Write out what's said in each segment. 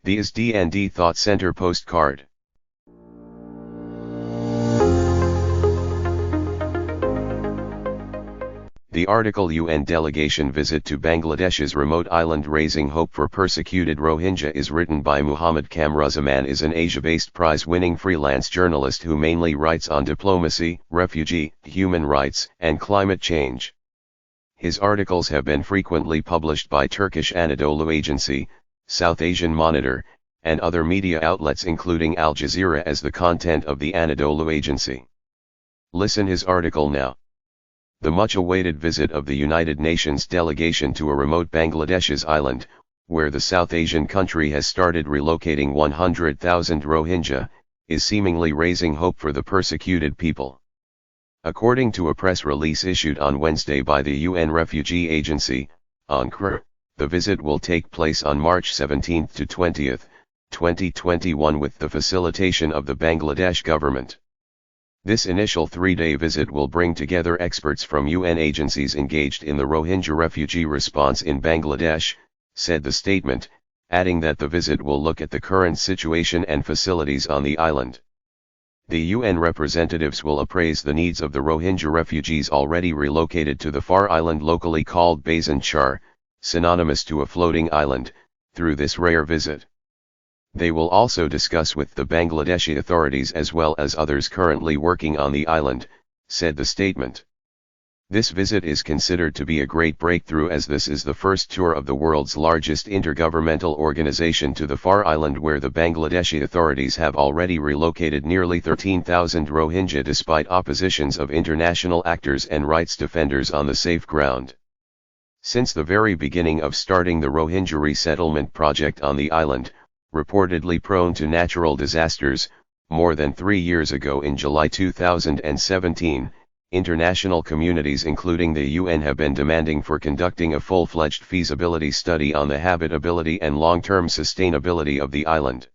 The DND Thought Center postcard. The article UN delegation visit to Bangladesh's remote island raising hope for persecuted Rohingya is written by Muhammad Kamruzzaman, is an Asia-based prize-winning freelance journalist who mainly writes on diplomacy, refugee, human rights, and climate change. His articles have been frequently published by Turkish Anadolu Agency, South Asian Monitor, and other media outlets including Aljazeera as the content of the Anadolu Agency. Listen his article now. The much-awaited visit of the United Nations delegation to a remote Bangladesh's island, where the South Asian country has started relocating 100,000 Rohingya, is seemingly raising hope for the persecuted people. According to a press release issued on Wednesday by the UN Refugee Agency, UNRWA, the visit will take place on March 17 to 20, 2021 with the facilitation of the Bangladesh government. This initial 3-day visit will bring together experts from UN agencies engaged in the Rohingya refugee response in Bangladesh, said the statement, adding that the visit will look at the current situation and facilities on the island. The UN representatives will appraise the needs of the Rohingya refugees already relocated to the far island locally called Basin Char, synonymous to a floating island, through this rare visit. They will also discuss with the Bangladeshi authorities as well as others currently working on the island, said the statement. This visit is considered to be a great breakthrough as this is the first tour of the world's largest intergovernmental organization to the far island where the Bangladeshi authorities have already relocated nearly 13,000 Rohingya despite oppositions of international actors and rights defenders on the safe ground. Since the very beginning of starting the Rohingya resettlement project on the island, reportedly prone to natural disasters, more than 3 years ago in July 2017, international communities including the UN have been demanding for conducting a full-fledged feasibility study on the habitability and long-term sustainability of the island.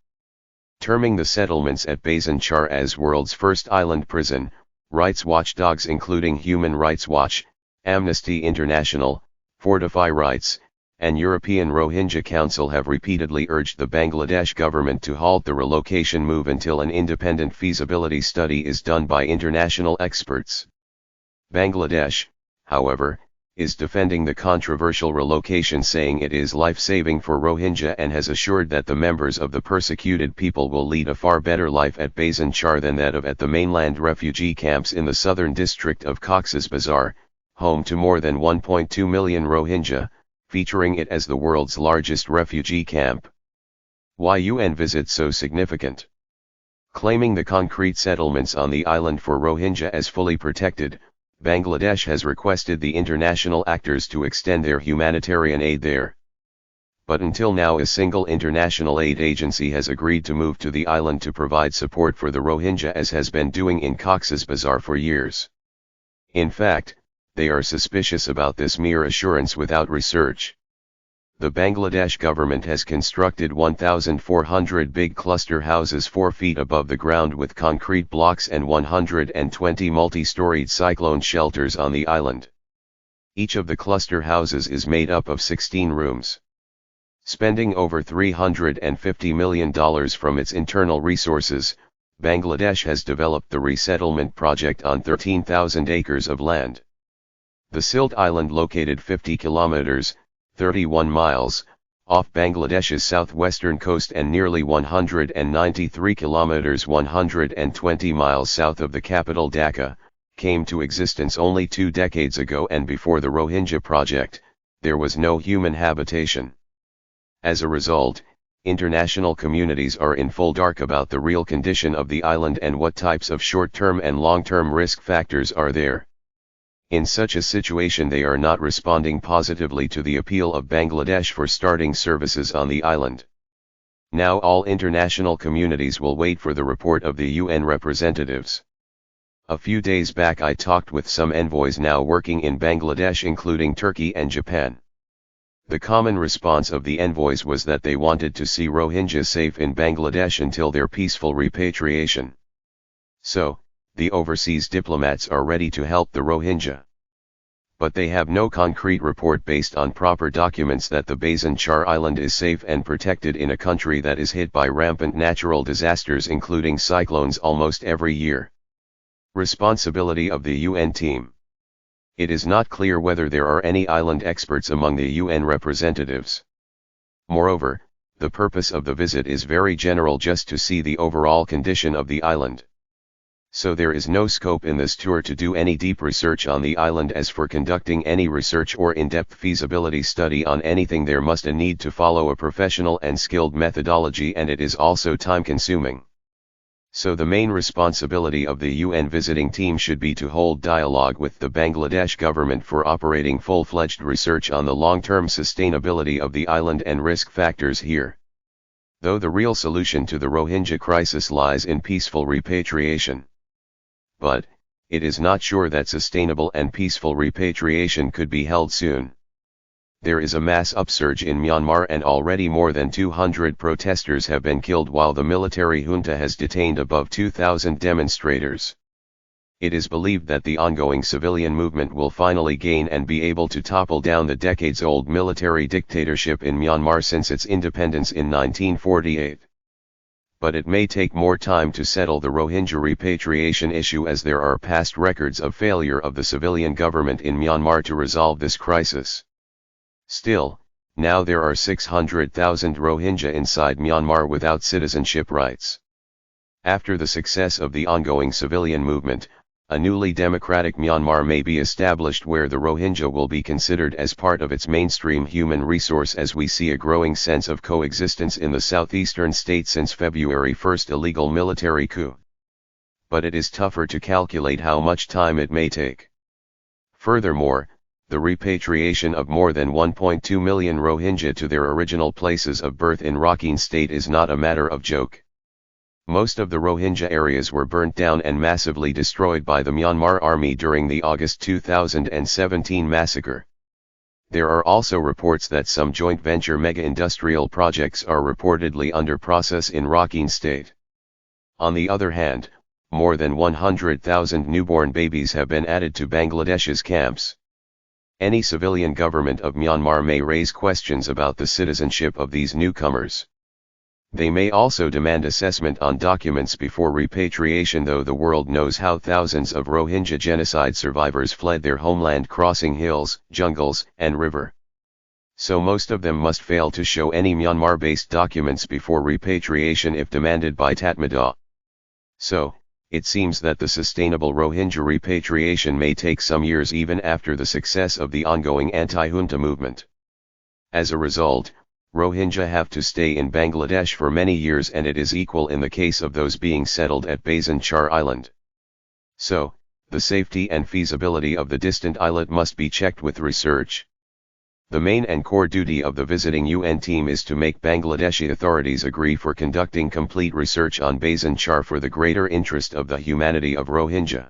Terming the settlements at Basin Char as world's first island prison, rights watchdogs including Human Rights Watch, Amnesty International, Fortify Rights, and European Rohingya Council have repeatedly urged the Bangladesh government to halt the relocation move until an independent feasibility study is done by international experts. Bangladesh, however, is defending the controversial relocation, saying it is life-saving for Rohingya and has assured that the members of the persecuted people will lead a far better life at Basin Char than that of at the mainland refugee camps in the southern district of Cox's Bazar, home to more than 1.2 million Rohingya, featuring it as the world's largest refugee camp. Why UN visit so significant? Claiming the concrete settlements on the island for Rohingya as fully protected, Bangladesh has requested the international actors to extend their humanitarian aid there. But until now a single international aid agency has agreed to move to the island to provide support for the Rohingya as has been doing in Cox's Bazar for years. In fact, they are suspicious about this mere assurance without research. The Bangladesh government has constructed 1,400 big cluster houses 4 feet above the ground with concrete blocks and 120 multi-storied cyclone shelters on the island. Each of the cluster houses is made up of 16 rooms. Spending over $350 million from its internal resources, Bangladesh has developed the resettlement project on 13,000 acres of land. The Silt Island, located 50 kilometers, 31 miles, off Bangladesh's southwestern coast and nearly 193 kilometers 120 miles south of the capital Dhaka, came to existence only 2 decades ago, and before the Rohingya project, there was no human habitation. As a result, international communities are in full dark about the real condition of the island and what types of short-term and long-term risk factors are there. In such a situation they are not responding positively to the appeal of Bangladesh for starting services on the island. Now all international communities will wait for the report of the UN representatives. A few days back I talked with some envoys now working in Bangladesh including Turkey and Japan. The common response of the envoys was that they wanted to see Rohingya safe in Bangladesh until their peaceful repatriation. So, the overseas diplomats are ready to help the Rohingya. but they have no concrete report based on proper documents that the Bhasan Char Island is safe and protected in a country that is hit by rampant natural disasters including cyclones almost every year. Responsibility of the UN team. It is not clear whether there are any island experts among the UN representatives. Moreover, the purpose of the visit is very general, just to see the overall condition of the island. So there is no scope in this tour to do any deep research on the island. As for conducting any research or in-depth feasibility study on anything, there must need to follow a professional and skilled methodology, and it is also time-consuming. So the main responsibility of the UN visiting team should be to hold dialogue with the Bangladesh government for operating full-fledged research on the long-term sustainability of the island and risk factors here. Though the real solution to the Rohingya crisis lies in peaceful repatriation. But, it is not sure that sustainable and peaceful repatriation could be held soon. There is a mass upsurge in Myanmar, and already more than 200 protesters have been killed, while the military junta has detained above 2,000 demonstrators. It is believed that the ongoing civilian movement will finally gain and be able to topple down the decades-old military dictatorship in Myanmar since its independence in 1948. But it may take more time to settle the Rohingya repatriation issue, as there are past records of failure of the civilian government in Myanmar to resolve this crisis. Still, now there are 600,000 Rohingya inside Myanmar without citizenship rights. After the success of the ongoing civilian movement, a newly democratic Myanmar may be established where the Rohingya will be considered as part of its mainstream human resource, as we see a growing sense of coexistence in the southeastern state since February 1st illegal military coup. But it is tougher to calculate how much time it may take. Furthermore, the repatriation of more than 1.2 million Rohingya to their original places of birth in Rakhine state is not a matter of joke. Most of the Rohingya areas were burnt down and massively destroyed by the Myanmar army during the August 2017 massacre. There are also reports that some joint venture mega-industrial projects are reportedly under process in Rakhine state. On the other hand, more than 100,000 newborn babies have been added to Bangladesh's camps. Any civilian government of Myanmar may raise questions about the citizenship of these newcomers. They may also demand assessment on documents before repatriation, though the world knows how thousands of Rohingya genocide survivors fled their homeland crossing hills, jungles, and river. So most of them must fail to show any Myanmar-based documents before repatriation if demanded by Tatmadaw. So, it seems that the sustainable Rohingya repatriation may take some years even after the success of the ongoing anti-junta movement. As a result, Rohingya have to stay in Bangladesh for many years, and it is equal in the case of those being settled at Bhasan Char Island. So, the safety and feasibility of the distant islet must be checked with research. The main and core duty of the visiting UN team is to make Bangladeshi authorities agree for conducting complete research on Bhasan Char for the greater interest of the humanity of Rohingya.